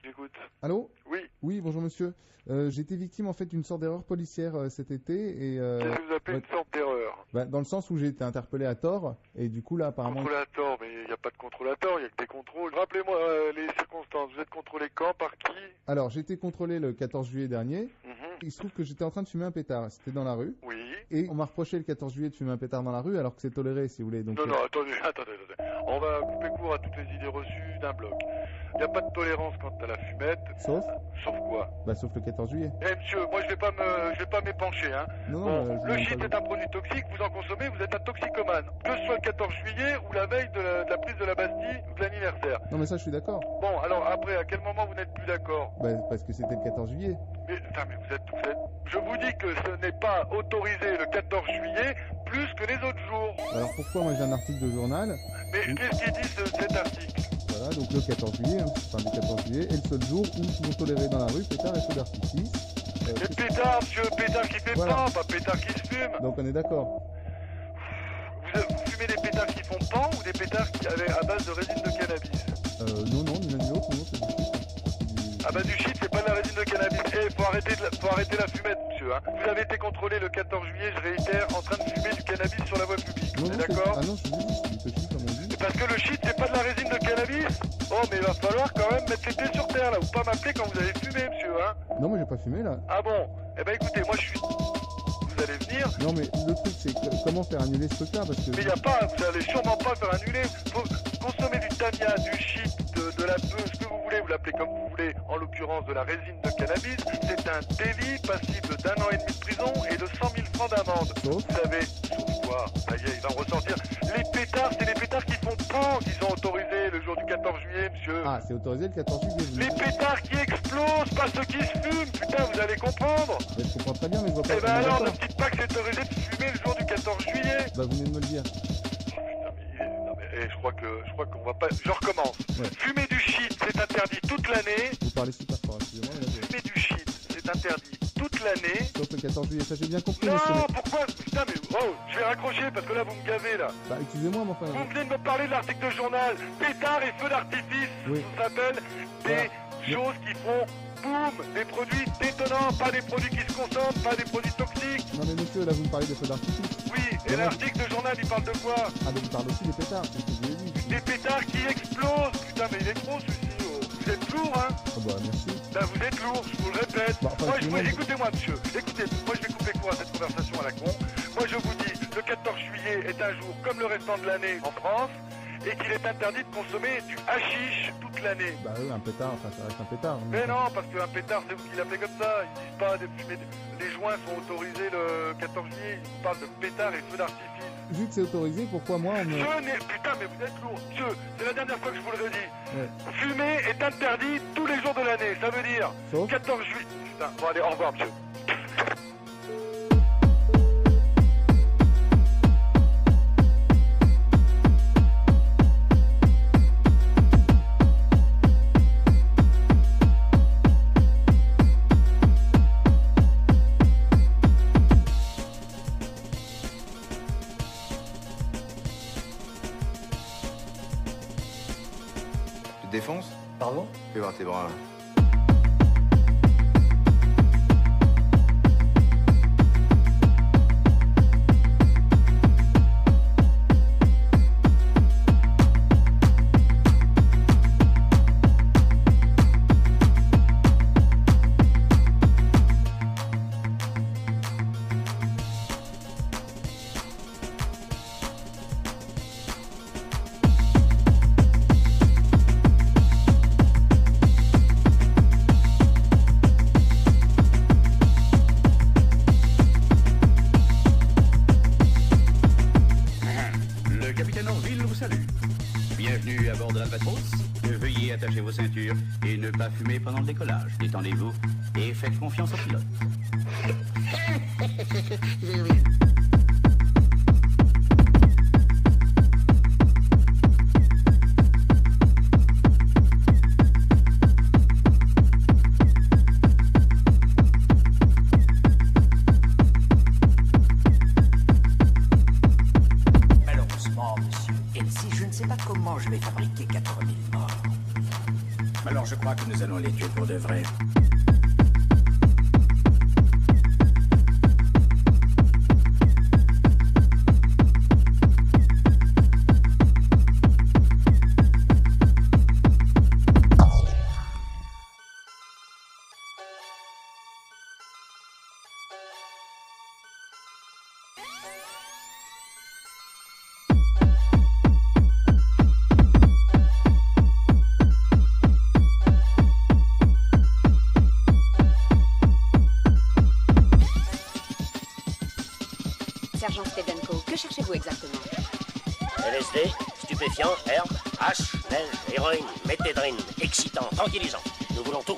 J'écoute. Allô ? Oui. Oui, bonjour monsieur. J'ai été victime en fait d'une sorte d'erreur policière cet été et... Qu'est-ce que vous appelez ouais, une sorte d'erreur? dans le sens où j'ai été interpellé à tort et du coup là apparemment... Contrôle à tort, mais il n'y a pas de contrôle à tort, il n'y a que des contrôles. Rappelez-moi les circonstances, vous êtes contrôlé quand, par qui? Alors j'ai été contrôlé le 14 juillet dernier. Mhm. Il se trouve que j'étais en train de fumer un pétard, c'était dans la rue. Oui. Et on m'a reproché le 14 juillet de fumer un pétard dans la rue alors que c'est toléré si vous voulez. Donc, Non, attendez. On va couper court à toutes les idées reçues d'un bloc. Il n'y a pas de tolérance quant à la fumette. Sauf quoi? sauf le 14 juillet. Eh monsieur, moi je vais pas m'épancher, hein. Non, Bon, je le n'aime shit pas est un produit toxique, vous en consommez, vous êtes un toxicomane. Que ce soit le 14 juillet ou la veille de la prise de la Bastille ou de l'anniversaire. Non mais ça je suis d'accord. Bon, alors après, à quel moment vous n'êtes plus d'accord? Parce que c'était le 14 juillet. Mais vous êtes... Je vous dis que ce n'est pas autorisé le 14 juillet plus que les autres jours. Alors pourquoi moi j'ai un article de journal? Mais qu'est-ce qu'il dit cet article? Voilà, donc le 14 juillet, le 14 juillet est le seul jour où sont tolérés dans la rue pétard et feux d'artifice. Mais pétard, monsieur, pétard qui fait Voilà. pas pétard qui se fume. Donc on est d'accord. Vous fumez des pétards qui font pan ou des pétards à base de résine de cannabis? Non, ni l'un ni l'autre, non, c'est du shit. Ah bah du shit, c'est pas de la résine de cannabis. Faut arrêter la fumette, monsieur. Hein. Vous avez été contrôlé le 14 juillet, je réitère, en train de fumer du cannabis sur la voie publique. Non, Vous êtes d'accord? Ah non, je dis juste, c'est du shit comme on dit. Parce que le shit, c'est pas de la résine de cannabis? Oh, mais il va falloir quand même mettre les pieds sur terre, là. Ou pas m'appeler quand vous avez fumé, monsieur, hein. Non, moi j'ai pas fumé là. Ah bon? Eh ben écoutez, moi je suis... Vous allez venir... Non, mais le truc c'est comment faire annuler ce truc-là parce que... Mais y a pas, vous allez sûrement pas faire annuler. Faut consommer du Tamiya, du shit, de la bœuf, ce que vous voulez, vous l'appelez comme vous voulez, en l'occurrence de la résine de cannabis. C'est un délit passible d'1 an et demi de prison et de 100 000 francs d'amende. Sauf Vous savez, sauf quoi? Ça y est, il va me ressortir. Les pétards, c'est les pétards qui font pan qui sont autorisés le jour du 14 juillet, monsieur. Ah, c'est autorisé le 14 juillet. Les pétards qui explosent, pas ceux qui se fument, putain, vous allez comprendre. Mais je comprends très bien, mais je vois pas... Eh ben on est alors, ne d'accord. me dites pas que c'est autorisé de fumer le jour du 14 juillet. Bah vous venez de me le dire. Je crois qu'on va pas... Je recommence. Ouais. Fumer du shit, c'est interdit toute l'année. Vous parlez super fort, excusez-moi. Mais là, Fumer du shit, c'est interdit toute l'année. sauf le 14 juillet, ça j'ai bien compris. Non, monsieur. pourquoi? Putain, mais oh, je vais raccrocher parce que là, vous me gavez, là. Bah excusez-moi, mais enfin... Vous venez de me parler de l'article de journal. Pétard et feux d'artifice, Oui. ça s'appelle des choses qui font boum, des produits détonnants, pas des produits qui se consomment, pas des produits toxiques. Non mais monsieur, là vous me parlez des feux d'artifice. Oui, et l'article de journal, il parle de quoi? Ah mais vous parlez aussi des pétards, c'est ce que je vous ai dit. Des pétards qui explosent. Putain, mais il est trop, celui-ci. Oh. Vous êtes lourd, hein? Ah bah merci. Ben, vous êtes lourd, je vous le répète. Bah, enfin, excusez-moi, mais- Écoutez-moi, monsieur. Écoutez, moi, je vais couper court à cette conversation à la con. Moi, je vous dis, le 14 juillet est un jour comme le restant de l'année en France et qu'il est interdit de consommer du hashish toute l'année. Bah oui, un pétard, enfin ça reste un pétard. Mais non, parce qu'un pétard, c'est vous qui l'appelez comme ça. Ils disent pas de fumer. Les joints sont autorisés le 14 juillet. Ils parlent de pétard et feux d'artifice. Vu que c'est autorisé, pourquoi moi on me... Je n'ai... Putain, mais vous êtes lourd. Monsieur, c'est la dernière fois que je vous le redis. Ouais. Fumer est interdit tous les jours de l'année. Ça veut dire Sauf 14 juillet. Putain, bon allez, au revoir, monsieur. Tu te défonces? Pardon? Fais voir tes bras là. Le capitaine Orville vous salue. Bienvenue à bord de l'Albatros. Veuillez attacher vos ceintures et ne pas fumer pendant le décollage. Détendez-vous et faites confiance au pilote. Malheureusement, monsieur Elsie, je ne sais pas comment je vais fabriquer 4000 morts. Alors je crois que nous allons les tuer pour de vrai. Sergent Stevenko, que cherchez-vous exactement? LSD, stupéfiant, herbe, hache, neige, héroïne, méthédrine, excitant, tranquillisant. Nous voulons tout.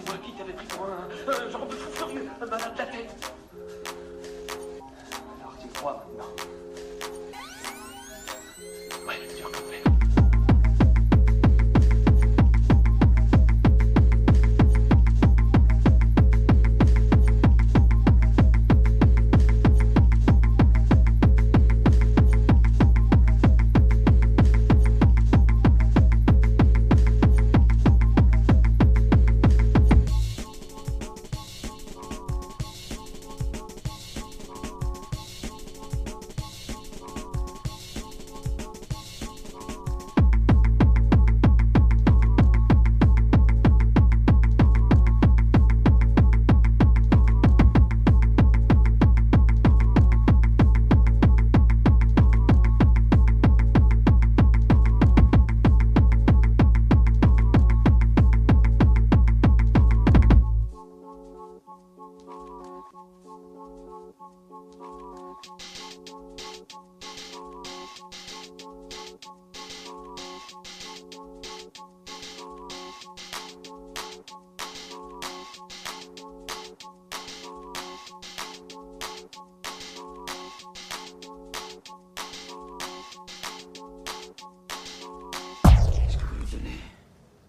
Moi qui t'avais pris pour un genre de fou furieux, un malade de la tête. Alors tu crois maintenant? Ouais, sûr qu'on fait.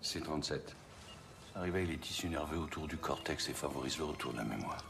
C37. Ça réveille les tissus nerveux autour du cortex et favorise le retour de la mémoire.